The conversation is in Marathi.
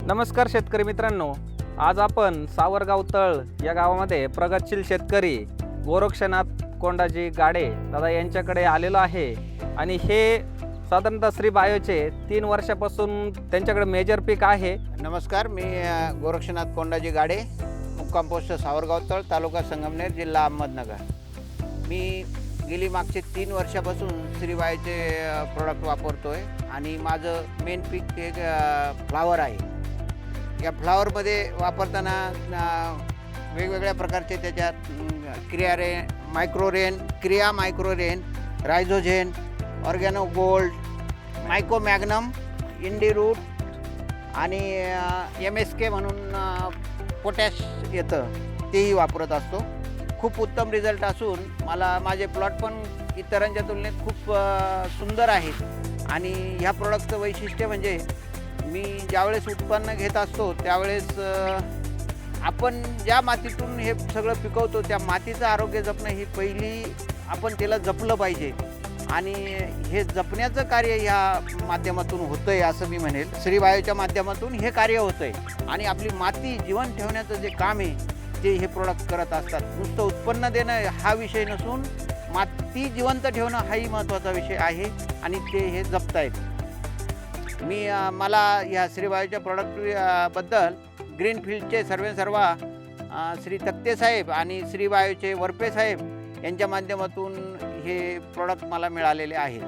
नमस्कार शेतकरी मित्रांनो, आज आपण सावरगाव तळ या गावामध्ये प्रगतशील शेतकरी गोरक्षनाथ कोंडाजी गाडे दादा यांच्याकडे आलेलो आहे। आणि हे साधारणतः श्री बायोचे 3 वर्षापासून त्यांच्याकडे मेजर पीक आहे। नमस्कार, मी गोरक्षनाथ कोंडाजी गाडे, मुक्काम पोस्ट सावरगाव तळ, तालुका संगमनेर, जिल्हा अहमदनगर। मी गेली मागचे 3 वर्षापासून श्रीबायोचे प्रोडक्ट वापरतोय आणि माझं मेन पीक हे फ्लावर आहे। या फ्लावरमध्ये वापरताना वेगवेगळ्या प्रकारचे त्याच्यात क्रिया मायक्रोरेन, रायझोझेन, ऑर्गॅनो गोल्ड, मायको मॅग्नम, इंडी रूट आणि MSK म्हणून पोटॅश येतं, तेही वापरत असतो। खूप उत्तम रिझल्ट असून मला माझे प्लॉट पण इतरांच्या तुलनेत खूप सुंदर आहेत। आणि ह्या प्रोडक्टचं वैशिष्ट्य म्हणजे मी ज्यावेळेस उत्पन्न घेत असतो त्यावेळेस आपण ज्या मातीतून हे सगळं पिकवतो त्या मातीचं आरोग्य जपणं ही पहिली आपण त्याला जपलं पाहिजे। आणि हे जपण्याचं कार्य ह्या माध्यमातून होतं आहे असं मी म्हणेल। श्रीबायोच्या माध्यमातून हे कार्य होतं आहे आणि आपली माती जिवंत ठेवण्याचं जे काम आहे ते हे प्रोडक्ट करत असतात। नुसतं उत्पन्न देणं हा विषय नसून माती जिवंत ठेवणं हाही महत्त्वाचा विषय आहे आणि ते हे जपतायत। मला ह्या श्रीबायोच्या प्रोडक्टबद्दल ग्रीनफील्डचे सर्वेसर्वा श्री तक्ते साहेब आणि श्रीबायोचे वरपे साहेब यांच्या माध्यमातून हे प्रोडक्ट मला मिळालेले आहेत।